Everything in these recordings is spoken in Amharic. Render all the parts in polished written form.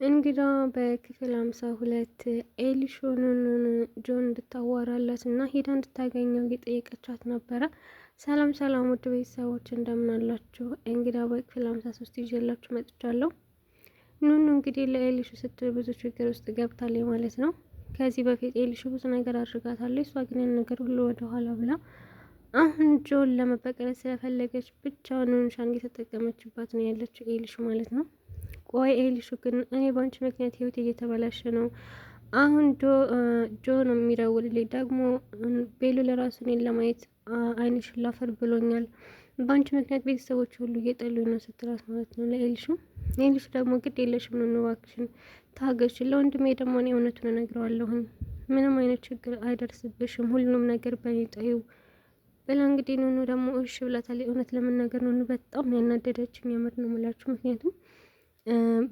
እንግዳ በክፍል 52 ኤሊሾንን ጆን እንድታዋራላት እና ሄዳ እንድታገኘው እየጠየቀቻት ነበረ። ሰላም ሰላም ውድ ቤተሰቦች እንደምን አላችሁ? እንግዳ በክፍል 53 ይዤላችሁ መጥቻለሁ። ኑኑ እንግዲህ ለኤሊሹ ስትል ብዙ ችግር ውስጥ ገብታለች ማለት ነው። ከዚህ በፊት ኤሊሹ ብዙ ነገር አድርጋታለች። እሷ ግን ያን ነገር ሁሉ ወደኋላ ብላ አሁን ጆን ለመበቀል ስለፈለገች ብቻ ኑኑሻን እየተጠቀመችባት ነው ያለችው ኤሊሹ ማለት ነው። ቆይ ኤሊሹ ግን እኔ በአንቺ ምክንያት ህይወት እየተበላሸ ነው። አሁን ጆ ነው የሚደውልልኝ ደግሞ ቤሉ ለራሱ እኔን ለማየት አይንሽን ላፈር ብሎኛል። በአንቺ ምክንያት ቤተሰቦች ሁሉ እየጠሉኝ ነው ስትላት ማለት ነው ለኤሊሹ። ኤሊሹ ደግሞ ግድ የለሽም ኑኑ እባክሽን ታገሽን፣ ለወንድሜ ደግሞ እኔ እውነቱን እነግረዋለሁኝ፣ ምንም አይነት ችግር አይደርስብሽም፣ ሁሉንም ነገር በእኔ ጣዩ ብላ እንግዲህ ኑኑ ደግሞ እሺ ብላታለች። እውነት ለመናገር ኑኑ በጣም ያናደደችኝ የምር ነው የምላችሁ። ምክንያቱም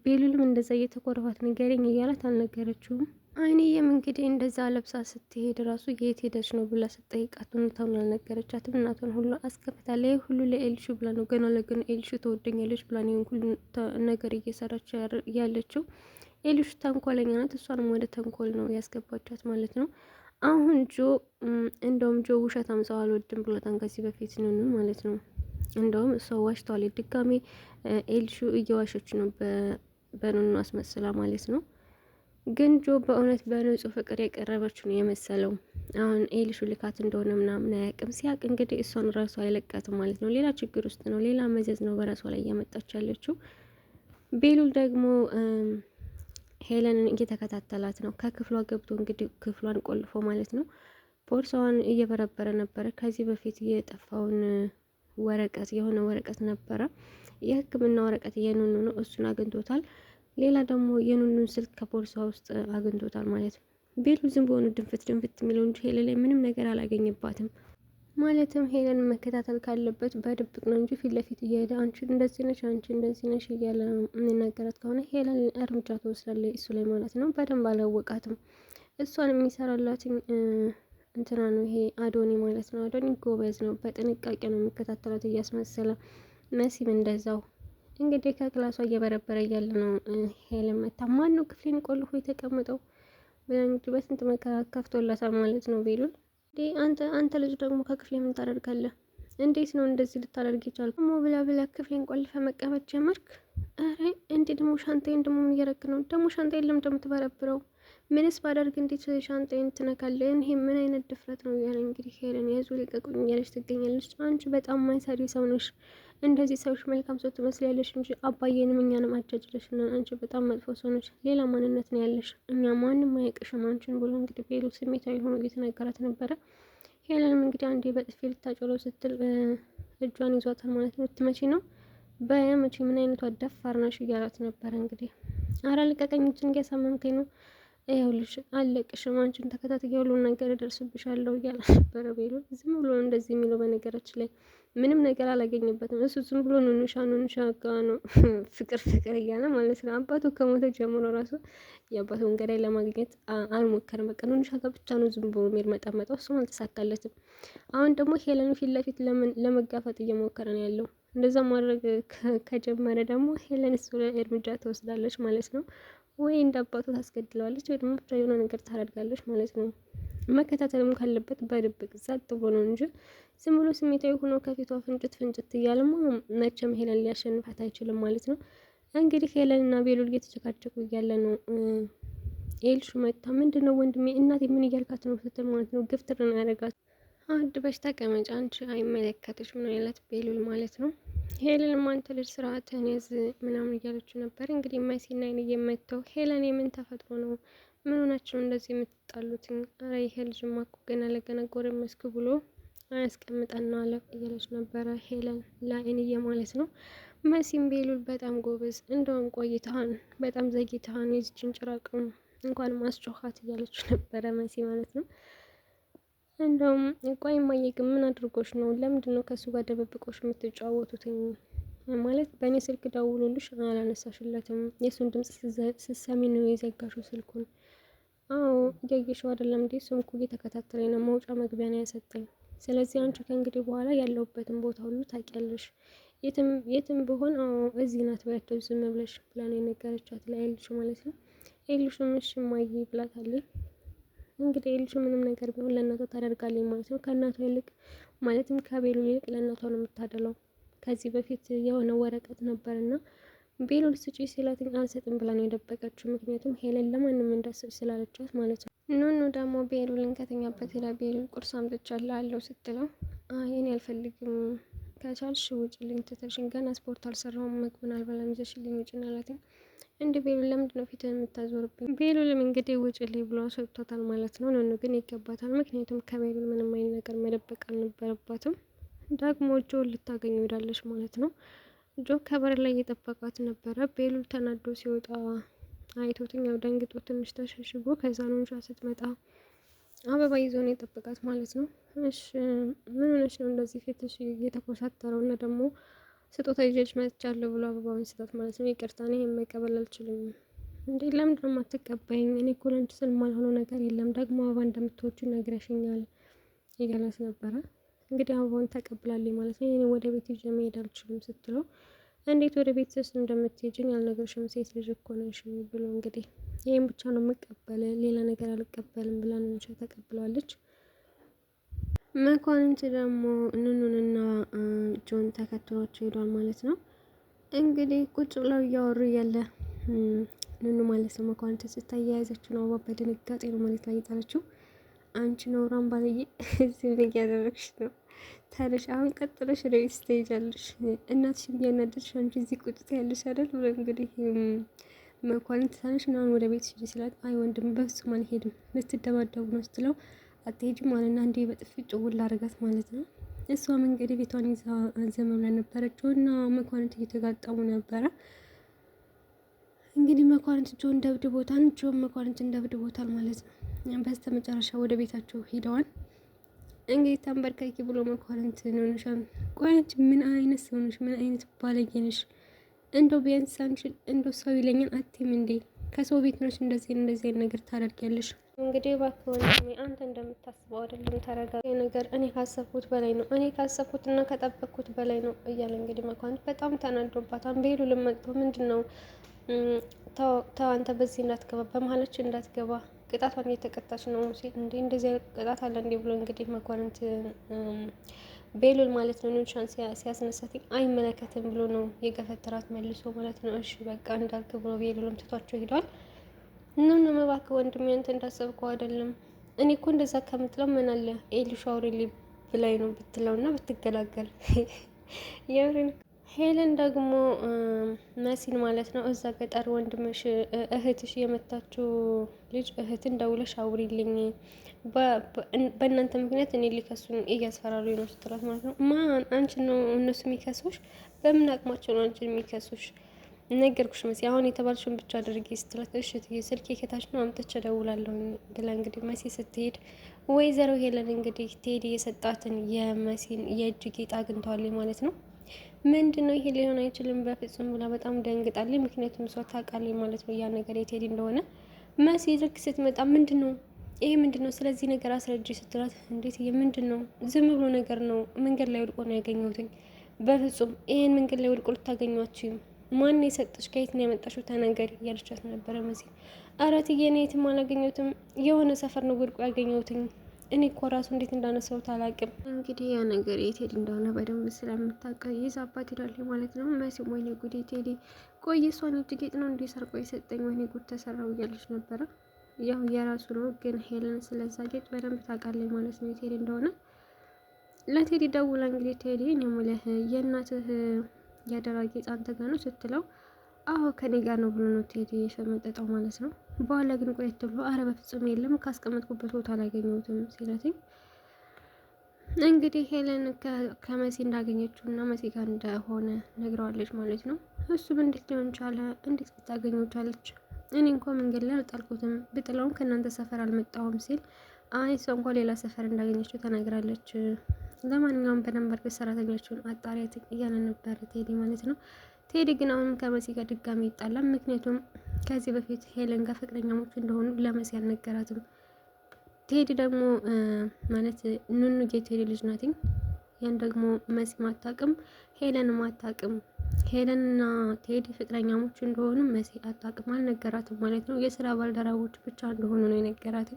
ቤሉልም እንደዛ እየተቆረፋት ንገረኝ እያላት አልነገረችውም። አይንዬም እንግዲህ እንደዛ ለብሳ ስትሄድ ራሱ የት ሄደች ነው ብላ ስትጠይቃት ሁኔታውን አልነገረቻትም። እናቷን ሁሉ አስከፍታለች። ይህ ሁሉ ለኤልሹ ብላ ነው ገና ለገና ኤልሹ ተወደኛለች ብላ ነው ሁሉ ነገር እየሰራች ያለችው። ኤልሹ ተንኮለኛ ናት። እሷንም ወደ ተንኮል ነው ያስገባቻት ማለት ነው። አሁን እንደውም ውሸታም ሰው አልወድም ብሎታን ከዚህ በፊት ኑኑ ማለት ነው። እንደውም እሷ ዋሽተዋል። ድጋሜ ኤልሹ እየዋሸች ነው በኑኑ አስመስላ ማለት ነው። ግን በእውነት በንጹህ ፍቅር የቀረበች ነው የመሰለው። አሁን ኤልሹ ልካት እንደሆነ ምናምን አያውቅም። ሲያውቅ እንግዲህ እሷን ራሱ አይለቃትም ማለት ነው። ሌላ ችግር ውስጥ ነው፣ ሌላ መዘዝ ነው በራሷ ላይ እያመጣች ያለችው። ቤሉል ደግሞ ሄለንን እየተከታተላት ነው። ከክፍሏ ገብቶ እንግዲህ ክፍሏን ቆልፎ ማለት ነው ቦርሳዋን እየበረበረ ነበረ። ከዚህ በፊት የጠፋውን ወረቀት የሆነ ወረቀት ነበረ፣ የሕክምና ወረቀት የኑኑ ነው። እሱን አግኝቶታል። ሌላ ደግሞ የኑኑን ስልክ ከቦርሳ ውስጥ አግኝቶታል ማለት ነው። ቤሉ ዝም በሆኑ ድንፍት የሚለው እንጂ ሄለን ላይ ምንም ነገር አላገኘባትም። ማለትም ሄለን መከታተል ካለበት በድብቅ ነው እንጂ ፊት ለፊት እየሄደ አንቺ እንደዚህ ነሽ፣ አንቺ እንደዚህ ነሽ እያለ የሚናገራት ከሆነ ሄለን እርምጃ ትወስዳለች እሱ ላይ ማለት ነው። በደንብ አላወቃትም። እሷን የሚሰራላትኝ እንትና ነው ይሄ አዶኒ ማለት ነው። አዶኒ ጎበዝ ነው። በጥንቃቄ ነው የሚከታተላት እያስመሰለ። መሲም እንደዛው እንግዲህ ከክላሷ እየበረበረ እያለ ነው ሄለን መታ ማን ነው ክፍሌን ቆልፎ የተቀመጠው ብላ እንግዲህ በስንት መከራ ከፍቶላታል ማለት ነው ቤሉል። አንተ ልጅ ደግሞ ከክፍሌ ምን ታደርጋለህ? እንዴት ነው እንደዚህ ልታደርግ ይቻላል? ሞ ብላ ክፍሌን ቆልፈ መቀመጥ ጀመርክ? አረ እንዴ ደግሞ ሻንጣዬን ደግሞ እየረክ ነው ደግሞ ሻንጣዬን ለምን እንደምትበረብረው? ምንስ ባደርግ እንዴት ሻንጣዬን ትነካለህ? ይሄ ምን አይነት ድፍረት ነው እያለ እንግዲህ ሄለን ያዙ ልቀቁኝ እያለች ትገኛለች። አንቺ በጣም ማይሰሪ ሰው ነሽ። እንደዚህ ሰዎች መልካም ሰው ትመስላለሽ እንጂ አባዬንም እኛንም አጃጅለሽና አንቺ በጣም መጥፎ ሰው ነሽ። ሌላ ማንነት ነው ያለሽ። እኛ ማንም አያውቅሽም አንቺን ብሎ እንግዲህ ቤሉ ስሜታዊ ሆኖ እየተናገራት ነበረ። ሄለንም እንግዲህ አንዴ በጥፊ ልታጮለው ስትል እጇን ይዟታል ማለት ነው። ትመጪ ነው በመቼ ምን አይነቷ ደፋር ነሽ እያላት ነበረ። እንግዲህ አረ ልቀቀኝ፣ እጅን እያሳመምከኝ ነው፣ ይኸውልሽ አለቅሽም፣ አንቺን ተከታትዬ ሁሉን ነገር እደርስብሻለሁ እያለ ነበረ ቤሉ። ዝም ብሎ እንደዚህ የሚለው በነገራችን ላይ ምንም ነገር አላገኘበትም። እሱ ዝም ብሎ ኑኑሻ ጋ ነው ፍቅር እያለ ማለት ነው። አባቱ ከሞተ ጀምሮ ራሱ የአባቱን ገዳይ ለማግኘት አልሞከርም። በቃ ኑኑሻ ጋ ብቻ ነው ዝም ብሎ የሚርመጠመጠው። እሱም አልተሳካለትም። አሁን ደግሞ ሄለን ፊት ለፊት ለመጋፈጥ እየሞከረ ነው ያለው። እንደዛ ማድረግ ከጀመረ ደግሞ ሄለን እሱ ላይ እርምጃ ትወስዳለች ማለት ነው። ወይ እንደ አባቱ ታስገድለዋለች ወይ ደግሞ ብቻ የሆነ ነገር ታደርጋለች ማለት ነው። መከታተልም ካለበት በድብቅ ጸጥ ብሎ ነው እንጂ ዝም ብሎ ስሜታዊ ሆኖ ከፊቷ ፍንጭት እያለማ መቼም ሄለን ሊያሸንፋት አይችልም ማለት ነው። እንግዲህ ሄለን እና ቤሉል እየተጨቃጨቁ እያለ ነው ኤልሹ መጣ። ምንድነው ወንድሜ እናቴ ምን እያልካት ነው ስትል ማለት ነው ግፍትር ነው ያደረጋት። አድበሽ ተቀመጭ አንቺ አይመለከትሽም ነው ያላት ቤሉል ማለት ነው። ሄለን አንተ ልጅ ስርዓትህን ያዝ ምናምን እያለችው ነበር። እንግዲህ መሲና አይን እየመተው ሄለን የምን ተፈጥሮ ነው ምን ሆናችሁ እንደዚህ የምትጣሉት? አረ ይሄ ልጅማ እኮ ገና ለገና ጎረመስክ ብሎ አያስቀምጠና አለ እያለች ነበረ ሄለን ለአይንዬ ማለት ነው። መሲም ቤሉል በጣም ጎበዝ፣ እንደውም ቆይተሃን በጣም ዘግይተሃን የዚችን ጭራቅም እንኳን ማስጮኻት እያለች ነበረ መሲ ማለት ነው። እንደውም ቆይ እማዬ ግን ምን አድርጎሽ ነው? ለምንድን ነው ከሱ ጋር ደበብቆሽ የምትጫወቱትኝ? ማለት በእኔ ስልክ ደውሎልሽ አላነሳሽለትም? የእሱን ድምጽ ስትሰሚ ነው የዘጋሽው ስልኩን? አዎ እያየሽው አይደለም እንዴ? እሱም እኮ እየተከታተለኝ ነው፣ መውጫ መግቢያ ነው ያሰጠኝ። ስለዚህ አንቺ ከእንግዲህ በኋላ ያለሁበትን ቦታ ሁሉ ታውቂያለሽ። የትም ብሆን እዚህ ናት ብላቸው ዝም ብለሽ ብላ ነው የነገረቻት ለኤልሹ ማለት ነው። ኤልሹም እሺ እማዬ ብላታለች። እንግዲህ ኤልሹ ምንም ነገር ቢሆን ለእናቷ ታደርጋለች ማለት ነው። ከእናቷ ይልቅ ማለትም ከቤሉል ይልቅ ለእናቷ ነው የምታደለው። ከዚህ በፊት የሆነ ወረቀት ነበርና ቤሉል ስጪ ሲላትኝ አልሰጥም ብላ ነው የደበቀችው። ምክንያቱም ሄለን ለማንም እንዳሰጥ ስላለቻት ማለት ነው። ኑኑ ደግሞ ቤሉልን ከተኛበት ሄዳ ቤሉል ቁርስ አምጥቻለሁ ስትለው አይ እኔ አልፈልግም ከቻልሽ ውጭልኝ ትተሽኝ ገና ስፖርት አልሰራሁም ምግቡን አልበላም ይዘሽልኝ ውጭ አላትኝ። እንደ ቤሉል ለምንድን ነው ፊትህን የምታዞርብኝ? ቤሉልም እንግዲህ ውጭልኝ ብሎ ሰጥቶታል ማለት ነው። ኑኑ ግን ይገባታል። ምክንያቱም ከቤሉል ምንም አይነት ነገር መደበቅ አልነበረባትም። ደግሞ ጆን ልታገኘው ሄዳለች ማለት ነው። ጆ ከበር ላይ እየጠበቃት ነበረ። ቤሉል ተናዶ ሲወጣ አይቶትኝ ያው ደንግጦ ትንሽ ተሸሽጎ ከዛ ነው እንሻ ስትመጣ አበባ ይዞ ነው የጠበቃት ማለት ነው። እሺ ምን ሆነሽ ነው እንደዚህ ፊትሽ እየተኮሳተረው? እና ደግሞ ስጦታ ይዤልሽ መጥቻለሁ ብሎ አበባውን ስጣት ማለት ነው። ይቅርታ እኔ መቀበል አልችልም። እንዴ ለምንድን ነው የማትቀበይኝ? እኔ እኮ ለአንቺ ስል የማልሆነው ነገር የለም። ደግሞ አበባ እንደምትወጪ ነግረሽኛል እያላት ነበረ። እንግዲህ አበባውን ተቀብላለች ማለት ነው። እኔ ወደ ቤት ይዤ መሄድ አልችልም ስትለው እንዴት ወደ ቤትስ እንደምትሄጂኝ ያልነገርሽም ሴት ልጅ እኮ ነሽ ብሎ እንግዲህ ይህም ብቻ ነው የምቀበል ሌላ ነገር አልቀበልም ብላ ነው ተቀብለዋለች። መኳንንት ደግሞ ኑኑንና ጆን ተከትሏቸው ሄዷል ማለት ነው። እንግዲህ ቁጭ ብለው እያወሩ እያለ ኑኑ ማለት ነው መኳንንት ስታይ የያዘችው ነው አበባ በድንጋጤ ነው ማለት ላይ የጣለችው። አንቺ ነውራን ባለዬ እዚህ ምን እያደረግሽ ነው? ታዲያ አሁን ቀጥለሽ ወደ ቤት ትሄጃለሽ። እናትሽን እያናደድሽ አንቺ እዚህ ቁጭ ትያለሽ አይደል ብሎ እንግዲህ መኳንንት ታነሽ ምናምን ወደ ቤት ሂጂ ስላት አይ ወንድም በፍጹም አልሄድም ልትደባደቡ ነው ስትለው አትሄጂም አለና እንዴ በጥፊ ጭውል አድርጋት ማለት ነው። እሷም እንግዲህ ቤቷን ይዛ ዘመም ላይ ነበረችው እና መኳንንት እየተጋጠሙ ነበረ። እንግዲህ መኳንንት ጆን ደብድቦታል፣ ጆን መኳንንትን ደብድቦታል ማለት ነው። በስተ መጨረሻ ወደ ቤታቸው ሄደዋል። እንግዲህ ተንበርካኪ ብሎ መኳንንት ነውንሻን ቆያች ምን አይነት ሰው ነሽ? ምን አይነት ባለጌ ነሽ? እንደው ቢያንስ አንቺ እንደው ሰው ይለኛል አትይም እንዴ? ከሰው ቤት ነሽ እንደዚህ አይነት ነገር ታደርጊያለሽ? እንግዲህ እባክህ ወንድሜ አንተ እንደምታስበው አይደለም፣ ተረጋጋ። ነገር እኔ ካሰብኩት በላይ ነው፣ እኔ ካሰብኩት እና ከጠበቅኩት በላይ ነው እያለ እንግዲህ መኳንንት በጣም ተናዶባታል። ቤሉልም መጥቶ ምንድን ነው ተው አንተ በዚህ እንዳትገባ በመሀላችን እንዳትገባ ቅጣቷን እየተቀጣች ነው ሲል እንዴ እንደዚህ ቅጣት አለ እንዴ ብሎ እንግዲህ መኳንንት ቤሉል ማለት ነው ኑንሻን ሲያስነሳት አይመለከትም ብሎ ነው የገፈተራት መልሶ ማለት ነው። እሺ በቃ እንዳልክ ብሎ ቤሉልም ትቷቸው ሄዷል። ኑኑ እባክህ ወንድሜ አንተ እንዳሰብከው አይደለም። እኔ እኮ እንደዛ ከምትለው ምን አለ ኤልሹ አውሪልኝ ብላይ ነው ብትለውና ብትገላገል የምሬን። ሄለን ደግሞ መሲን ማለት ነው እዛ ገጠር ወንድምሽ እህትሽ የመታችው ልጅ እህትን ደውለሽ አውሪልኝ በእናንተ ምክንያት እኔ ሊከሱኝ እያስፈራሩ ነው ስትላት ማለት ነው። ማን አንቺ ነው እነሱ የሚከሱሽ? በምን አቅማቸው ነው አንቺን የሚከሱሽ? ነገርኩሽ መሲ አሁን የተባልሽውን ብቻ አድርጊ ስትላት እሺ ስልኬ ከታች ነው አምጥቼ እደውላለሁ ብላ እንግዲህ መሲ ስትሄድ ወይዘሮ ሄለን እንግዲህ ቴዲ የሰጣትን የመሲን የእጅ ጌጥ አግኝተዋለች ማለት ነው። ምንድን ነው ይሄ ሊሆን አይችልም በፍጹም ብላ በጣም ደንግጣለች። ምክንያቱም እሷ ታውቃለች ማለት ነው ያ ነገር የቴዲ እንደሆነ። መሲ ልክ ስትመጣ ምንድን ነው ይሄ ምንድን ነው ስለዚህ ነገር አስረጅ ስትላት እንዴት ይሄ ምንድን ነው ዝም ብሎ ነገር ነው መንገድ ላይ ወድቆ ነው ያገኘሁትኝ። በፍጹም ይሄን መንገድ ላይ ወድቆ ልታገኟችሁም ማን የሰጠሽ ከየት ነው ያመጣሽው ተናገሪ እያለቻት ነበረ መሲ። ኧረ እትዬ እኔ የትም አላገኘሁትም የሆነ ሰፈር ነው ወድቆ ያገኘሁትኝ እኔ እኮ ራሱ እንዴት እንዳነሳሁት አላውቅም። እንግዲህ ያ ነገር የቴዲ እንደሆነ በደንብ ስለምታውቅ ይዛባት ሄዳለች ማለት ነው። መሲም ወይኔ ጉዴ ቴዲ ቆይ እሷን እጅ ጌጥ ነው እንዲህ ሰርቆ የሰጠኝ ወይኔ ጉድ ተሰራው እያለች ነበረ። ያው የራሱ ነው ግን ሄለን ስለዛ ጌጥ በደንብ ታውቃለች ማለት ነው የቴዲ እንደሆነ። ለቴዲ ደውላ እንግዲህ ቴዲ እኔ የምልህ የእናትህ ያደራ ጌጥ አንተ ጋር ነው ስትለው አዎ ከኔ ጋር ነው ብሎ ነው ቴዲ የሸመጠጠው ማለት ነው። በኋላ ግን ቆየት ብሎ አረ በፍጹም የለም ካስቀመጥኩበት ቦታ አላገኘሁትም ሲላትኝ እንግዲህ ሄለን ከመሲ እንዳገኘችው እና መሲ ጋር እንደሆነ ነግረዋለች ማለት ነው። እሱም እንዴት ሊሆን ቻለ? እንዴት ልታገኘው ቻለች? እኔ እንኳን መንገድ ላይ አልጣልኩትም ብጥለውም ከእናንተ ሰፈር አልመጣሁም ሲል አይ እሷ እንኳን ሌላ ሰፈር እንዳገኘችው ተናግራለች። ለማንኛውም በደንብ አድርገሽ ሰራተኞቹን አጣሪያት እያለ ነበር ቴዲ ማለት ነው። ቴዲ ግን አሁንም ከመሲ ጋር ድጋሚ ይጣላል። ምክንያቱም ከዚህ በፊት ሄለን ጋር ፍቅረኛሞች እንደሆኑ ለመሲ አልነገራትም። ቴዲ ደግሞ ማለት ኑኑ የቴዲ ልጅ ናትኝ ያን ደግሞ መሲም አታውቅም፣ ሄለንም አታውቅም። ሄለንና ቴዲ ፍቅረኛሞች እንደሆኑ መሲ አታውቅም፣ አልነገራትም ማለት ነው። የስራ ባልደረቦች ብቻ እንደሆኑ ነው የነገራት።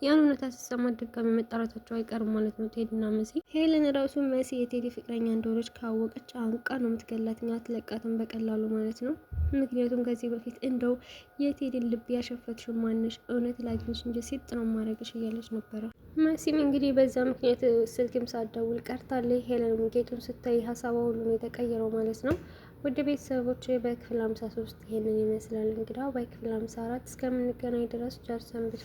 ያን እውነታ ስትሰማ ድጋሚ መጣላታቸው አይቀርም ማለት ነው ቴዲና መሲ። ሄለን ራሱ መሲ የቴዲ ፍቅረኛ እንደሆነች ካወቀች አንቃ ነው የምትገላት፣ አትለቃትም በቀላሉ ማለት ነው። ምክንያቱም ከዚህ በፊት እንደው የቴዲን ልብ ያሸፈትሽው ማንሽ እውነት ላግኝሽ እንጂ ሴት ነው ማድረግሽ እያለች ነበረ። መሲም እንግዲህ በዛ ምክንያት ስልክም ሳትደውል ቀርታለች። ሄለን ጌቱን ስታይ ሀሳቧ ሁሉ ነው የተቀየረው ማለት ነው። ውድ ቤተሰቦች በክፍል 53 ይሄንን ይመስላል። እንግዲህ በክፍል 54 እስከምንገናኝ ድረስ ቸር ሰንብቱ።